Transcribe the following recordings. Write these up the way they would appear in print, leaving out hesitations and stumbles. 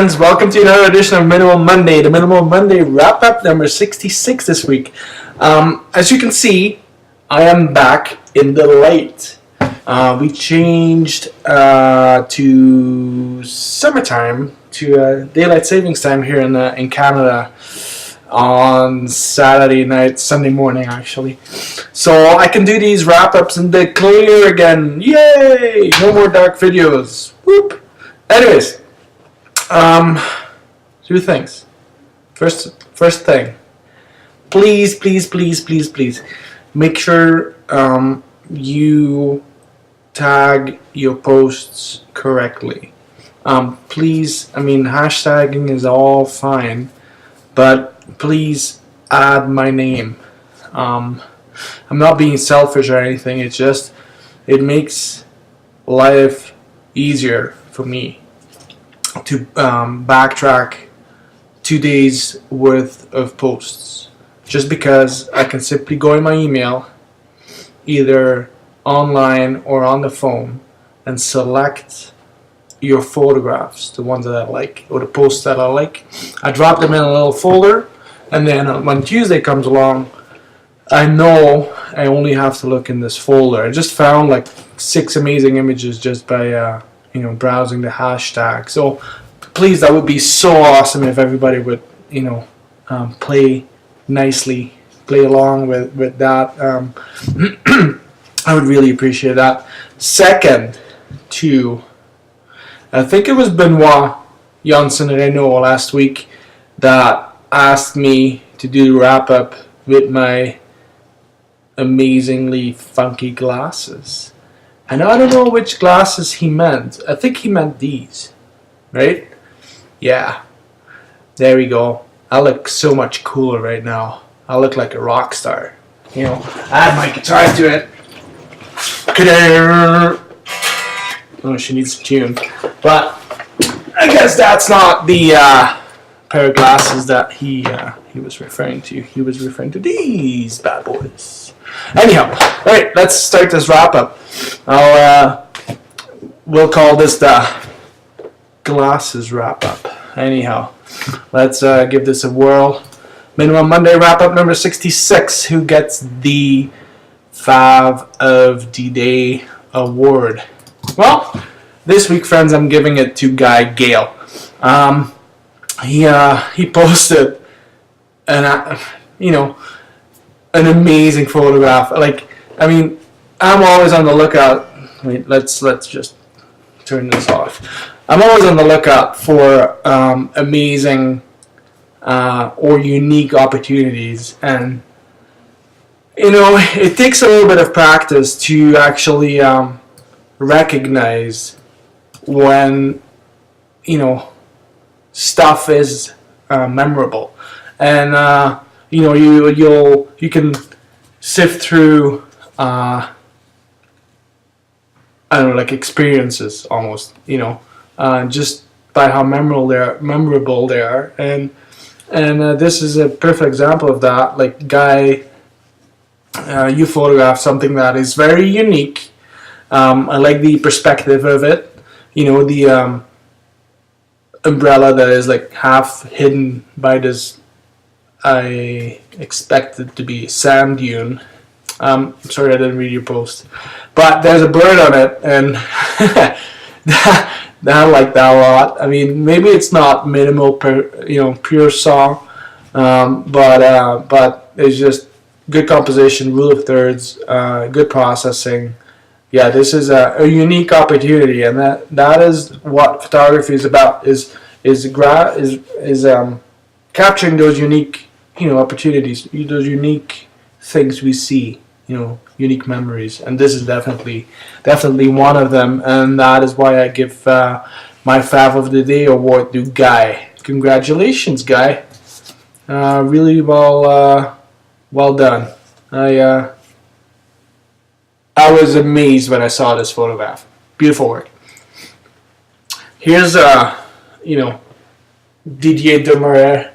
friends, welcome to another edition of Minimal Monday, the Minimal Monday wrap-up number 66 this week. As you can see, I am back in the light. We changed to summertime, to daylight savings time here in Canada on Saturday night, Sunday morning actually. So I can do these wrap-ups in the clear again. Yay! No more dark videos. Whoop! Anyways. Two things. First thing, please, make sure you tag your posts correctly. Please, hashtagging is all fine, but please add my name. I'm not being selfish or anything. It's just it makes life easier for me to backtrack 2 days worth of posts, just because I can simply go in my email either online or on the phone and select your photographs, the ones that I like or the posts that I like. I drop them in a little folder, and then when Tuesday comes along, I know I only have to look in this folder. I just found like 6 amazing images just by browsing the hashtag. So please, that would be so awesome if everybody would, play nicely, play along with that. I would really appreciate that. Second, I think it was Benoit Janssen-Renault last week that asked me to do the wrap up with my amazingly funky glasses. And I don't know which glasses he meant. I think he meant these, right? Yeah, there we go. I look so much cooler right now. I look like a rock star. Add my guitar to it. Oh, she needs a tune. But I guess that's not the pair of glasses that he was referring to. He was referring to these bad boys. Anyhow, all right, let's start this wrap up. We'll call this the glasses wrap up. Anyhow, let's give this a whirl. Minimum Monday wrap up number 66. Who gets the Fav of the Day award? Well, this week, friends, I'm giving it to Guy Gale. He posted an amazing photograph. I'm always on the lookout. Wait, let's just turn this off. I'm always on the lookout for amazing or unique opportunities, and it takes a little bit of practice to actually recognize when stuff is memorable, and you can sift through experiences almost, just by how memorable they are, and this is a perfect example of that. Like, Guy, you photographed something that is very unique. I like the perspective of it. The umbrella that is like half hidden by this, I expected to be sand dune. Sorry, I didn't read your post, but there's a bird on it, and I like that a lot. Maybe it's not minimal pure song, but it's just good composition, rule of thirds, good processing. Yeah, this is a unique opportunity, and that is what photography is about. Is capturing those unique opportunities, those unique things we see, unique memories, and this is definitely one of them, and that is why I give my Fav of the Day award to Guy. Congratulations, Guy. Really well done. I was amazed when I saw this photograph. Beautiful work. Here's Didier Demeyer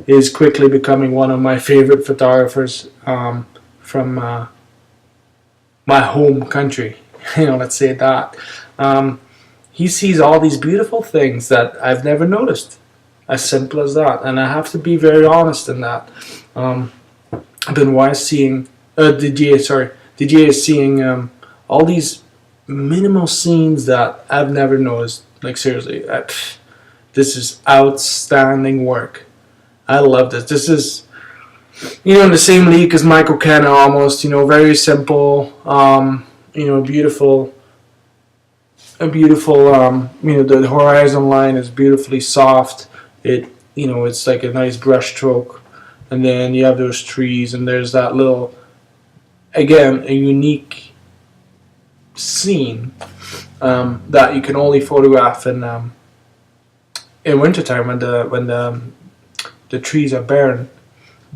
is quickly becoming one of my favorite photographers from my home country. Let's say that. he sees all these beautiful things that I've never noticed. As simple as that. And I have to be very honest in that. Benoit is seeing, DJ is seeing all these minimal scenes that I've never noticed. Like seriously, this is outstanding work. I love this. This is, in the same league as Michael Kenna almost. Very simple. Beautiful. A beautiful. The horizon line is beautifully soft. It's like a nice brush stroke, and then you have those trees, and there's that little, again, a unique scene that you can only photograph in wintertime when the trees are barren.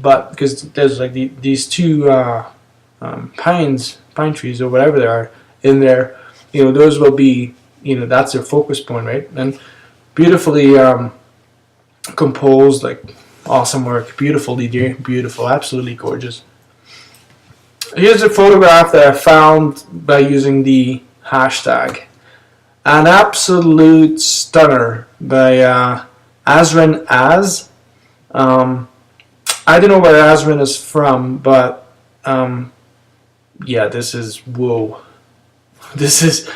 But because there's like these two pine trees or whatever they are in there, those will be, that's their focus point, right? And beautifully composed, like awesome work, beautiful DJ, beautiful, absolutely gorgeous. Here's a photograph that I found by using the hashtag. An absolute stunner by Azrin Az. I don't know where Azrin is from, but this is whoa. This is,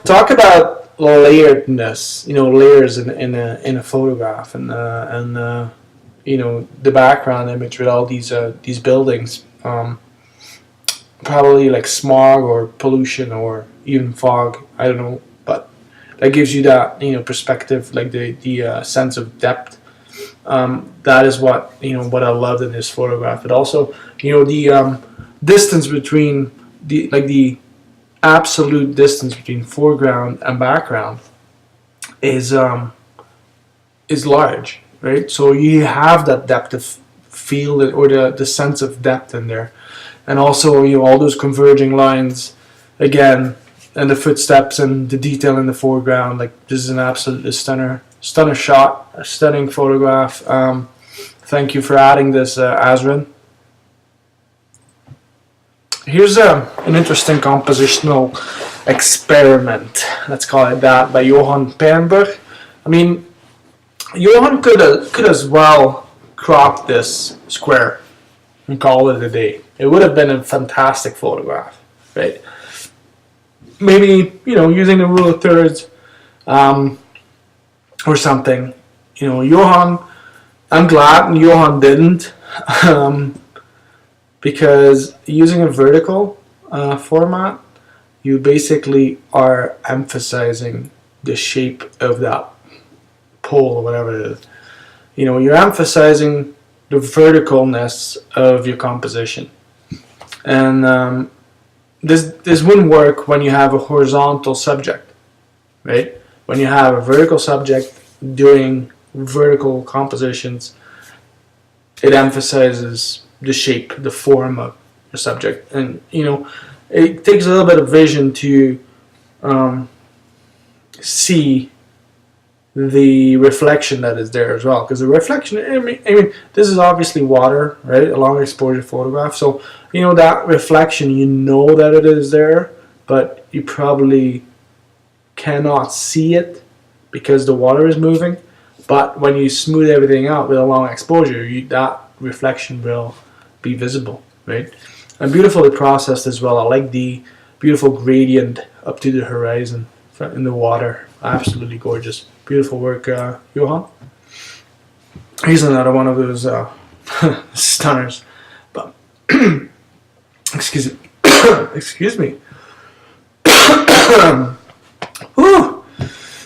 talk about layeredness, layers in a photograph, and the background image with all these buildings, probably like smog or pollution or even fog, I don't know, but that gives you that perspective, like the sense of depth. That is what what I loved in this photograph. But also the distance between the absolute distance between foreground and background is large, right? So you have that depth of field, or the sense of depth in there, and also all those converging lines again, and the footsteps and the detail in the foreground. Like, this is an absolute stunner shot, a stunning photograph. Thank you for adding this, Azrin. Here's an interesting compositional experiment, let's call it that, by Johan Pernberg. I mean, Johan could as well crop this square and call it a day. It would have been a fantastic photograph, right? Maybe, using the rule of thirds or something. Johan, I'm glad Johan didn't. Because using a vertical format, you basically are emphasizing the shape of that pole or whatever it is. You're emphasizing the verticalness of your composition. And this wouldn't work when you have a horizontal subject, right? When you have a vertical subject doing vertical compositions, it emphasizes the shape, the form of your subject, and it takes a little bit of vision to see the reflection that is there as well. Because the reflection, I mean, this is obviously water, right? A long exposure photograph, so that reflection, that it is there, but you probably cannot see it because the water is moving. But when you smooth everything out with a long exposure, that reflection will be visible, right? And beautifully processed as well. I like the beautiful gradient up to the horizon in the water. Absolutely gorgeous. Beautiful work, Johan. Here's another one of those stunners. But excuse me. Whew.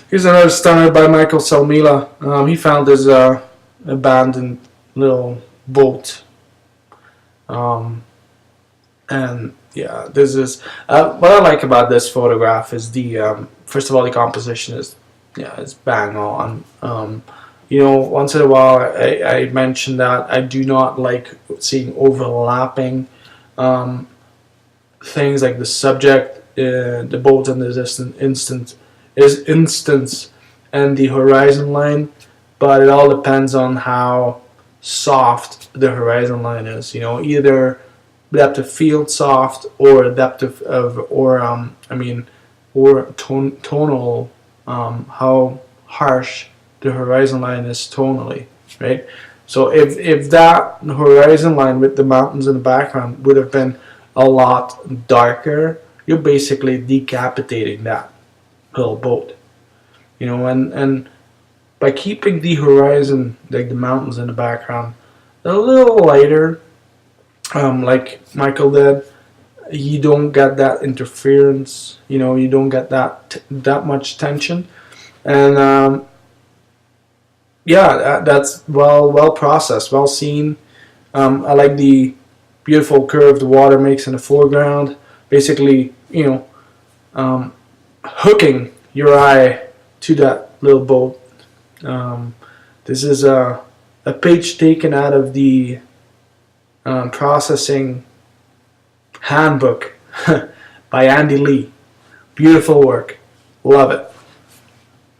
Here's another stunner by Michael Somila. He found this abandoned little boat. And yeah, this is what I like about this photograph is the first of all, the composition is bang on. Once in a while I mentioned that I do not like seeing overlapping things like the subject, the boat in this instance, and the horizon line, but it all depends on how soft the horizon line is. Either depth of field soft or depth of tonal how harsh the horizon line is tonally, right? So if that horizon line with the mountains in the background would have been a lot darker, you're basically decapitating that little boat, you know. And by keeping the horizon, like the mountains in the background, a little lighter, like Michael did, you don't get that interference. You know, you don't get that much tension, and yeah, that's well processed, well seen. I like the beautiful curve the water makes in the foreground. Basically, you know, hooking your eye to that little boat. This is a page taken out of the processing handbook by Andy Lee. Beautiful work, love it.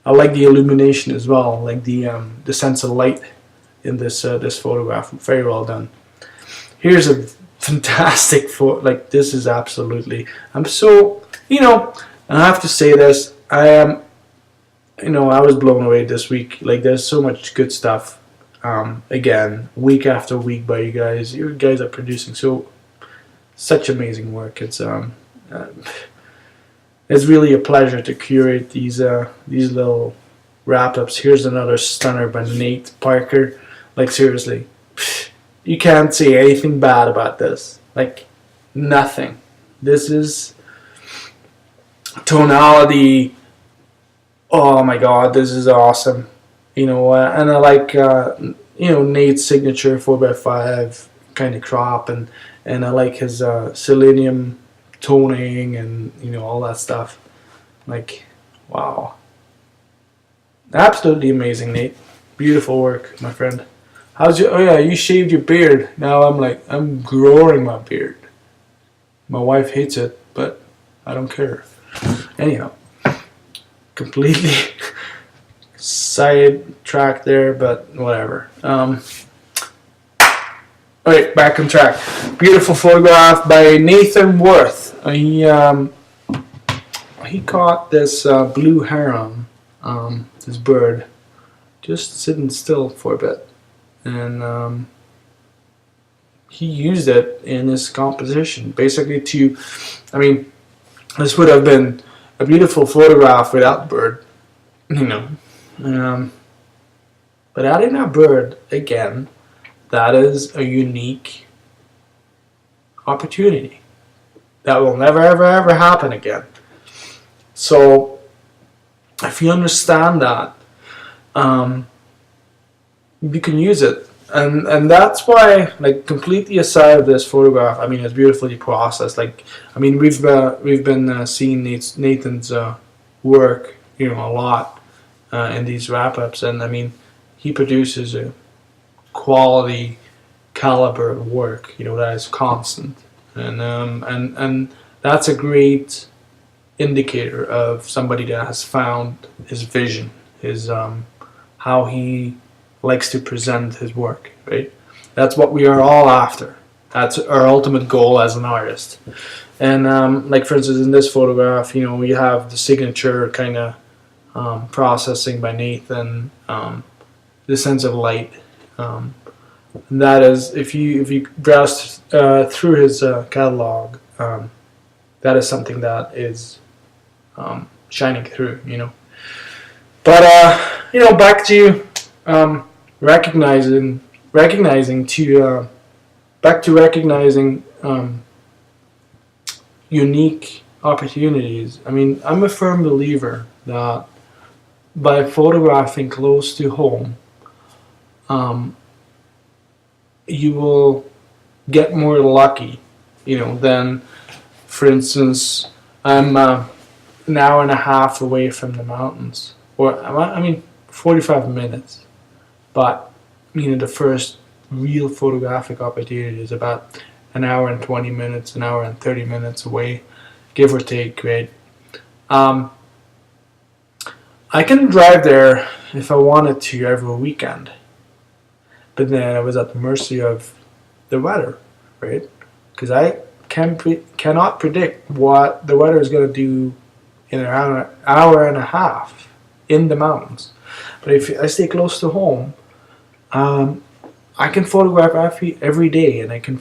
I like the illumination as well, like the sense of light in this photograph. Very well done. Here's a fantastic photo. Like, this is absolutely. I'm so, you know. I have to say this. I am. You know, I was blown away this week. Like, there's so much good stuff. Again, week after week by you guys. You guys are producing such amazing work. It's really a pleasure to curate these little wrap-ups. Here's another stunner by Nate Parker. Like, seriously, you can't say anything bad about this. Like, nothing. This is tonality. Oh my god, this is awesome. You know, and I like Nate's signature 4x5 kind of crop, and I like his selenium toning and all that stuff. Like, wow, absolutely amazing, Nate. Beautiful work, my friend. How's your? Oh yeah, you shaved your beard. Now I'm growing my beard. My wife hates it, but I don't care. Anyhow, completely sidetrack there, but whatever. Alright, back on track. Beautiful photograph by Nathan Worth. He caught this blue heron, this bird, just sitting still for a bit, and he used it in his composition, basically to, I mean, this would have been a beautiful photograph without the bird, but adding that bird again, that is a unique opportunity that will never ever ever happen again. So if you understand that, you can use it, and that's why, like, completely aside of this photograph, I mean, it's beautifully processed. Like, I mean, we've been seeing Nathan's work, a lot in these wrap-ups, and I mean, he produces a quality caliber of work, that is constant, and that's a great indicator of somebody that has found his vision, his how he likes to present his work, right? That's what we are all after. That's our ultimate goal as an artist. And like, for instance, in this photograph, we have the signature kind of processing by Nathan, the sense of light. And that is, if you browse through his catalog, that is something that is shining through, But back to recognizing unique opportunities. I mean, I'm a firm believer that by photographing close to home, you will get more lucky, than, for instance, I'm an hour and a half away from the mountains, or 45 minutes, but the first real photographic opportunity is about an hour and 20 minutes, an hour and 30 minutes away, give or take, right? I can drive there if I wanted to every weekend, but then I was at the mercy of the weather, right? Because I cannot predict what the weather is going to do in an hour and a half, in the mountains. But if I stay close to home, I can photograph every day, and I can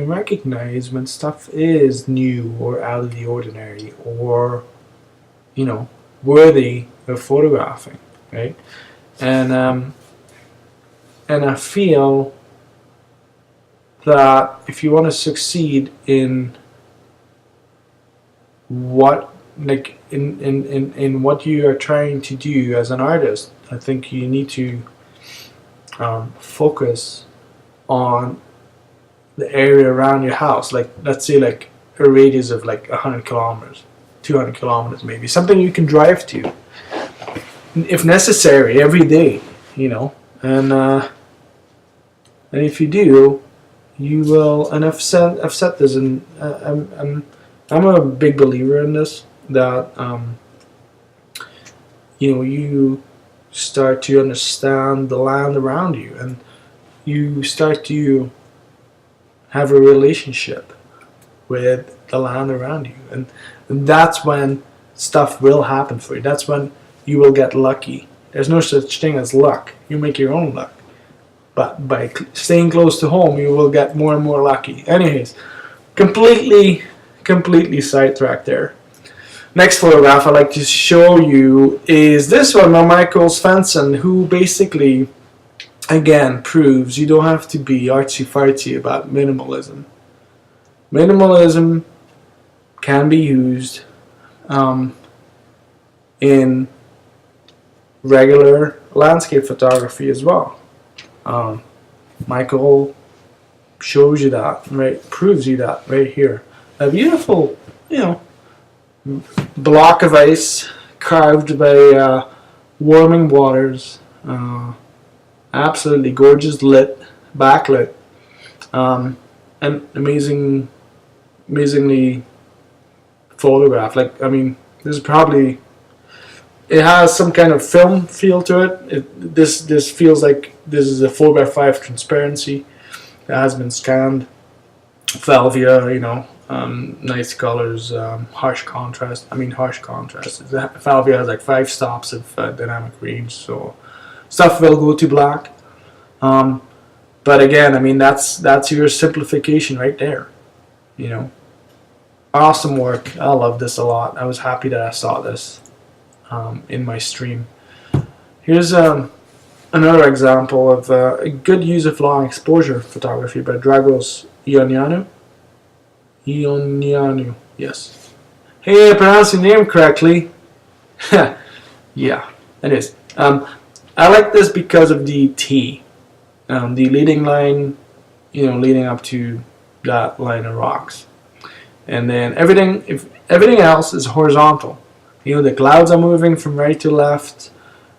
recognize when stuff is new or out of the ordinary, or worthy of photographing, right? And I feel that if you want to succeed in what in what you are trying to do as an artist, I think you need to focus on the area around your house. Like, let's say like a radius of like 100 kilometers, 200 kilometers, maybe something you can drive to, if necessary, every day. And if you do, you will. And I've said this, and I'm a big believer in this, that you start to understand the land around you, and you start to have a relationship with the land around you, and that's when stuff will happen for you. That's when you will get lucky. There's no such thing as luck. You make your own luck. But by staying close to home, you will get more and more lucky. Anyways, completely sidetracked there. Next photograph I'd like to show you is this one by Michael Svensson, who basically, again, proves you don't have to be artsy-fartsy about minimalism. Minimalism can be used in regular landscape photography as well. Michael shows you that, right? Proves you that right here. A beautiful, block of ice carved by warming waters. Absolutely gorgeous, backlit, and amazingly photographed. Like, I mean, this is probably. It has some kind of film feel to it. This feels like this is a 4x5 transparency that has been scanned. Salvia, nice colors, harsh contrast. Harsh contrast. Salvia has like 5 stops of dynamic range, so stuff will go to black. But again, that's your simplification right there. Awesome work. I love this a lot. I was happy that I saw this in my stream. Here's another example of a good use of long exposure photography by Dragos Ionianu. Yes. Hey, I pronounced your name correctly. Yeah, it is. I like this because of the T, the leading line, leading up to that line of rocks, and then everything else is horizontal. The clouds are moving from right to left.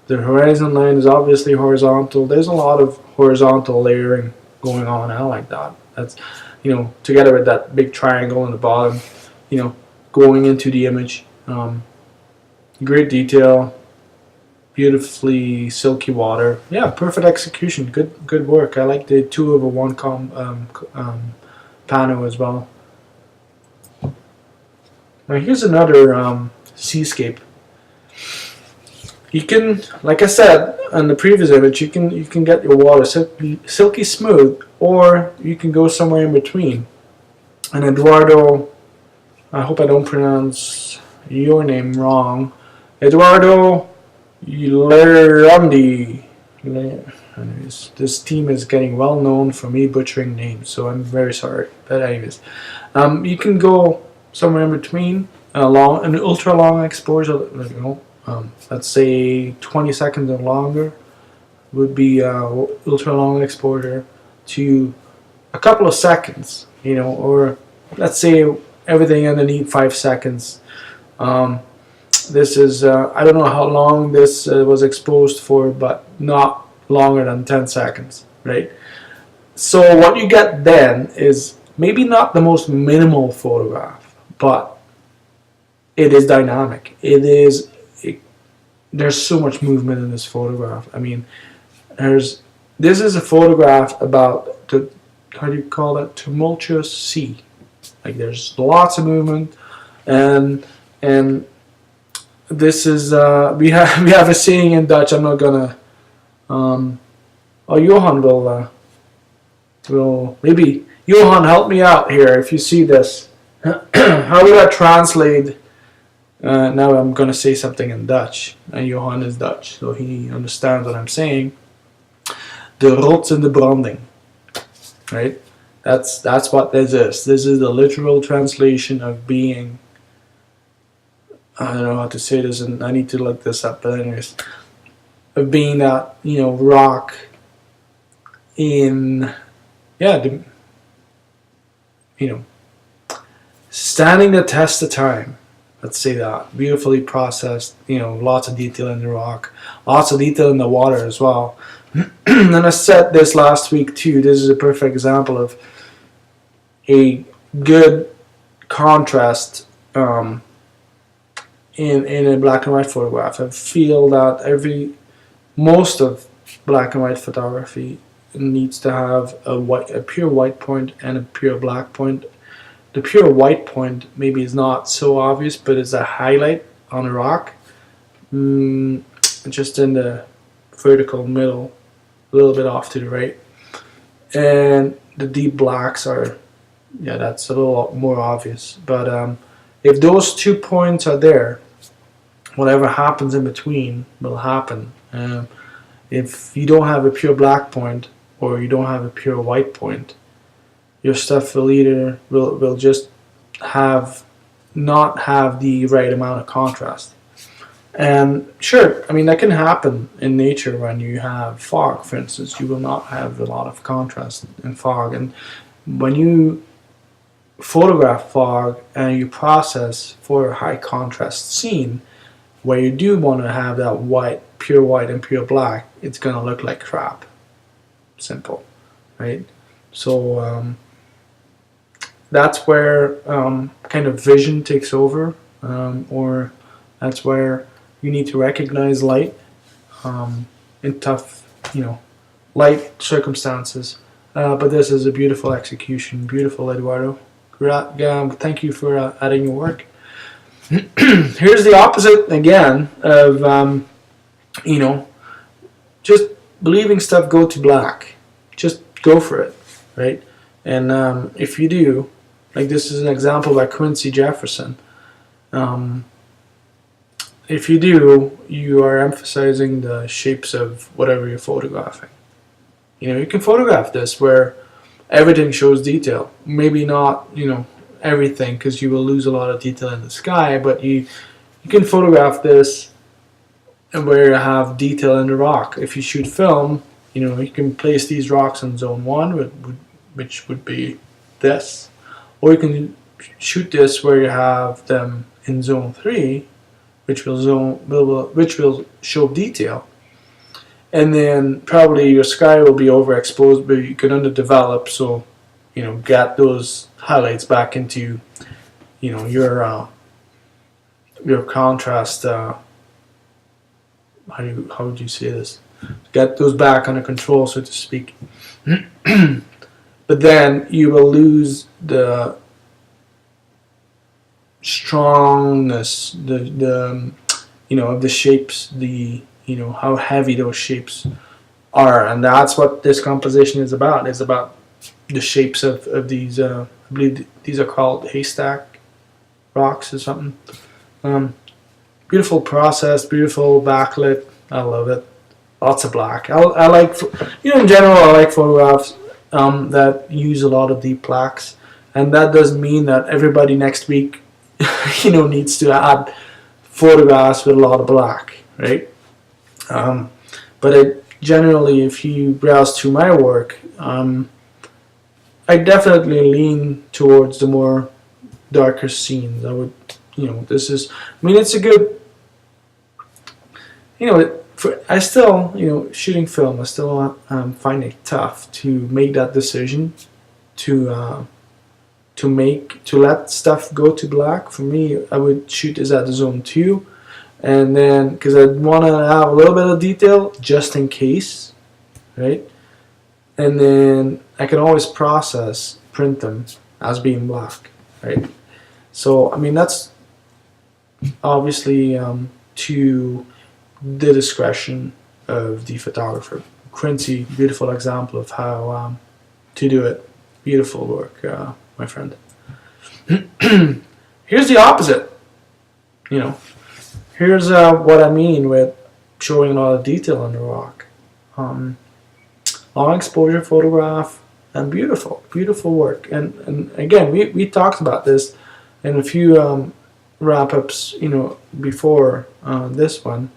The horizon line is obviously horizontal. There's a lot of horizontal layering going on. I like that. That's, together with that big triangle in the bottom, going into the image. Great detail. Beautifully silky water. Yeah, perfect execution. Good work. I like the 2/1 pano as well. Now here's another seascape. You can, like I said in the previous image, you can get your water silky smooth, or you can go somewhere in between. And Eduardo, I hope I don't pronounce your name wrong, Eduardo Lerandi. This team is getting well known for me butchering names, so I'm very sorry. But anyways, you can go somewhere in between. An ultra long exposure, let's say 20 seconds or longer would be ultra long exposure, to a couple of seconds, or let's say everything underneath 5 seconds. This is I don't know how long this was exposed for, but not longer than 10 seconds, right? So what you get then is maybe not the most minimal photograph, but it is dynamic. There's so much movement in this photograph. This is a photograph about the, how do you call that, tumultuous sea. Like, there's lots of movement, and this is we have a saying in Dutch. I'm not gonna. Johan will maybe Johan help me out here if you see this. How would I translate? Now I'm gonna say something in Dutch, and Johan is Dutch, so he understands what I'm saying. De rots in de branding, right? That's what this is. This is the literal translation of being. I don't know how to say this, and I need to look this up. But anyways, of being that rock in standing the test of time. Let's say that beautifully processed. Lots of detail in the rock, lots of detail in the water as well. And I said this last week too. This is a perfect example of a good contrast. In a black and white photograph, I feel that most of black and white photography needs to have a pure white point and a pure black point. The pure white point maybe is not so obvious, but it's a highlight on a rock, just in the vertical middle, a little bit off to the right. And the deep blacks are, that's a little more obvious. But if those 2 points are there, whatever happens in between will happen. If you don't have a pure black point or you don't have a pure white point, your stuff will just not have the right amount of contrast. And sure, I mean that can happen in nature when you have fog, for instance. You will not have a lot of contrast in fog, and when you photograph fog and you process for a high contrast scene, where you do want to have that pure white and pure black, it's going to look like crap. Simple, right? So that's where kind of vision takes over, or that's where you need to recognize light in tough, light circumstances. But this is a beautiful execution. Beautiful, Eduardo. Thank you for adding your work. Here's the opposite again of just believing stuff go to black. Just go for it, right? And if you do, like this is an example by Quincy Jefferson. If you do, you are emphasizing the shapes of whatever you're photographing. You can photograph this where everything shows detail. Maybe not, everything, because you will lose a lot of detail in the sky, but you can photograph this and where you have detail in the rock. If you shoot film, you can place these rocks in zone 1, which would be this, or you can shoot this where you have them in zone 3, which will show detail, and then probably your sky will be overexposed, but you can underdevelop, so get those highlights back into your contrast. How would you say this? Get those back under control, so to speak. But then you will lose the strongness, of the shapes, how heavy those shapes are, and that's what this composition is about. It's about the shapes of these. I believe these are called Haystack Rocks or something. Beautiful process, beautiful backlit. I love it. Lots of black. I like, in general, I like photographs that use a lot of deep blacks, and that doesn't mean that everybody next week, needs to add photographs with a lot of black, right? But generally, if you browse through my work, I definitely lean towards the more darker scenes. I would, it's a good, I still, shooting film, I still find it tough to make that decision to let stuff go to black. For me, I would shoot this at zone 2, and then because I want to have a little bit of detail just in case, right? And then I can always print them as being black, right? So that's obviously to the discretion of the photographer. Quincy, beautiful example of how to do it. Beautiful work, my friend. Here's the opposite. You know, here's what I mean with showing a lot of detail on the rock. Long exposure photograph and beautiful, beautiful work. And again, we talked about this in a few wrap-ups, you know, before this one.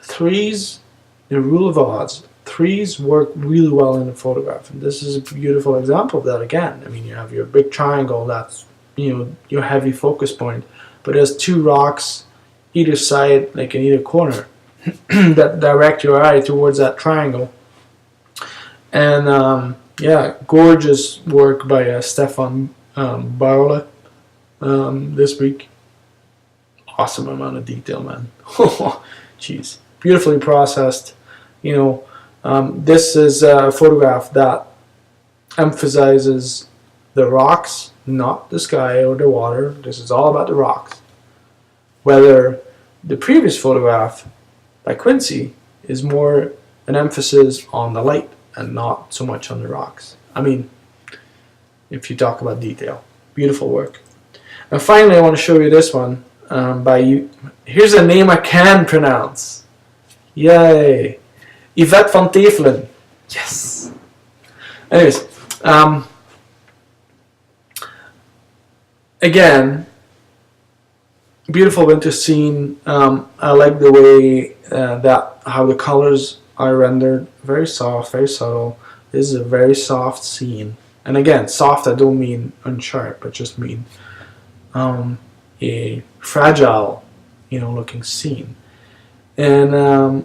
Threes, the rule of odds. Threes work really well in a photograph, and this is a beautiful example of that again. I mean, you have your big triangle, that's, you know, your heavy focus point, but there's two rocks either side, like in either corner, that direct your eye towards that triangle. And yeah, gorgeous work by Stefan Viola this week. Awesome amount of detail, man. Jeez, beautifully processed. You know, this is a photograph that emphasizes the rocks, not the sky or the water. This is all about the rocks. Whether the previous photograph by Quincy is more an emphasis on the light and not so much on the rocks. I mean, if you talk about detail, beautiful work. And finally, I want to show you this one by you. Here's a name I can pronounce. Yay! Yvette van Tevelen. Yes. Anyways, again, beautiful winter scene. I like the way that how the colors are rendered. Very soft, very subtle. This is a very soft scene. And again, soft, I don't mean unsharp, I just mean a fragile, you know, looking scene. And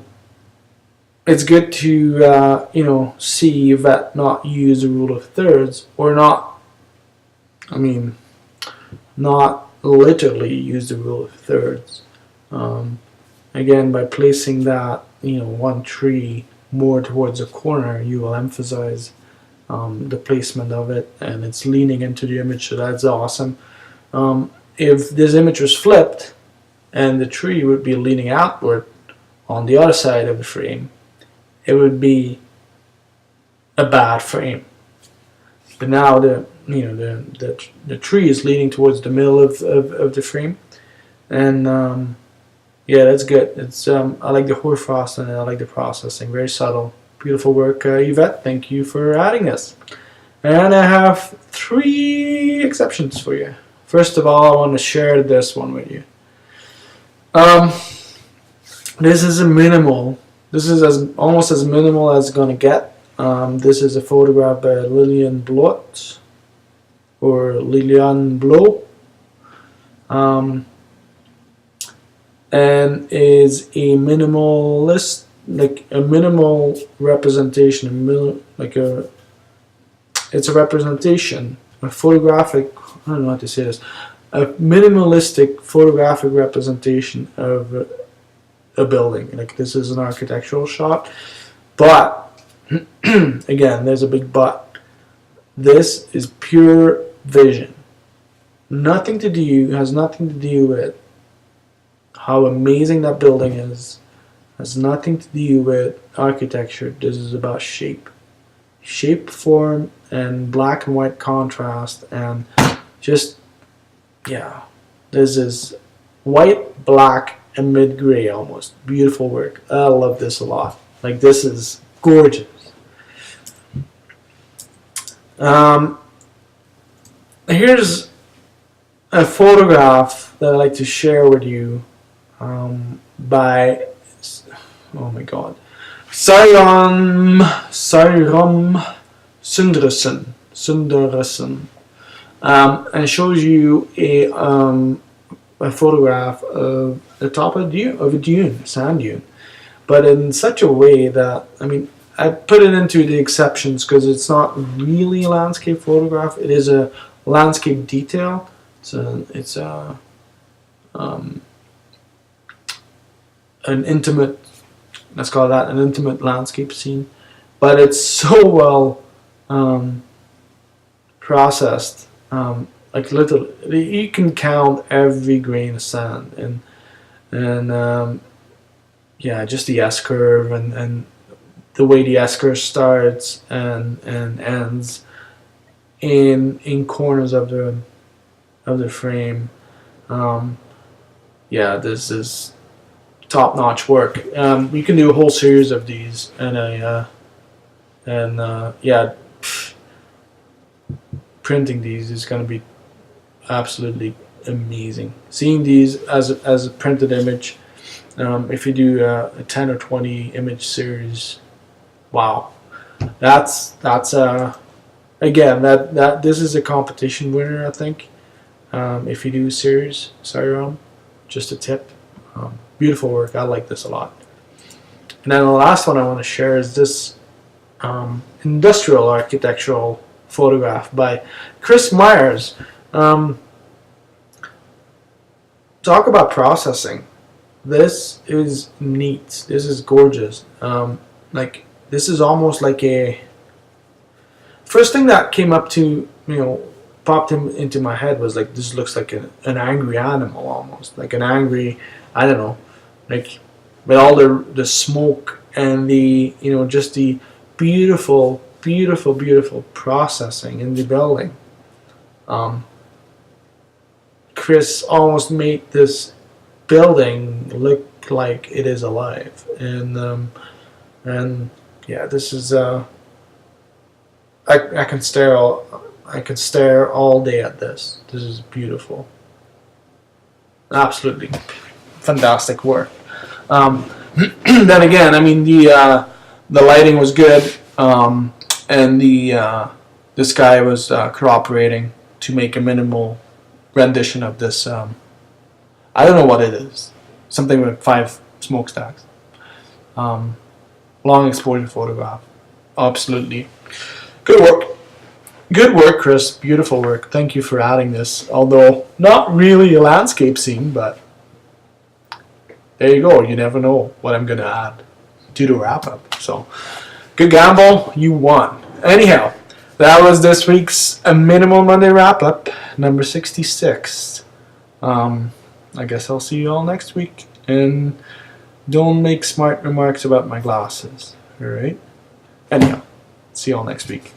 it's good to you know, see that not use the rule of thirds, or not, I mean, not literally use the rule of thirds. Again, by placing that, you know, one tree more towards the corner, you will emphasize the placement of it, and it's leaning into the image, so that's awesome. If this image was flipped and the tree would be leaning outward on the other side of the frame, it would be a bad frame. But now the, you know, the tree is leaning towards the middle of the frame, and yeah, that's good. It's I like the hoarfrost and I like the processing. Very subtle, beautiful work, Yvette. Thank you for adding this. And I have 3 exceptions for you. First of all, I want to share this one with you. This is a minimal. This is almost as minimal as it's gonna get. This is a photograph by Lilian Blot, or Lilian Blo, and is a minimalist, like a minimal representation, it's a representation, a photographic, I don't know how to say this, a minimalistic photographic representation of a building. Like, this is an architectural shot, but again, there's a big but. This is pure vision. Nothing to do, has nothing to do with how amazing that building is. Has nothing to do with architecture. This is about shape. Shape, form, and black and white contrast, and just, yeah, this is white, black, and mid-gray almost. Beautiful work. I love this a lot. Like, this is gorgeous. Here's a photograph that I like to share with you by, oh my god, Sayram Sundaresan, and it shows you a photograph of the top of a dune, sand dune, but in such a way that, I mean, I put it into the exceptions because it's not really a landscape photograph. It is a landscape detail. It's an intimate, let's call that an intimate landscape scene, but it's so well processed. Like, literally, you can count every grain of sand, and yeah, just the S curve and the way the S curve starts and ends in corners of the frame. Yeah, this is top-notch work. You can do a whole series of these, and yeah, printing these is going to be absolutely amazing. Seeing these as a printed image, if you do a 10 or 20 image series, wow, that's again that this is a competition winner, I think. If you do a series, sorry, just a tip. Beautiful work. I like this a lot. And then the last one I want to share is this industrial architectural photograph by Chris Myers. Talk about processing. This is neat. This is gorgeous. Like, this is almost like a first thing that came up to, popped into my head was like, this looks like an angry animal, almost like an angry, I don't know, like with all the smoke and the just the beautiful processing in the building. Chris almost made this building look like it is alive, and yeah, this is I can stare all day at this. This is beautiful. Absolutely fantastic work. Then again, I mean, the lighting was good, and the sky was cooperating to make a minimal rendition of this. I don't know what it is. Something with 5 smokestacks. Long exposure photograph. Absolutely good work. Good work, Chris. Beautiful work. Thank you for adding this. Although not really a landscape scene, but there you go. You never know what I'm going to add to the wrap up. So, good gamble. You won. Anyhow, that was this week's Minimal Monday wrap up, number 66. I guess I'll see you all next week. And don't make smart remarks about my glasses. Alright? Anyhow, see you all next week.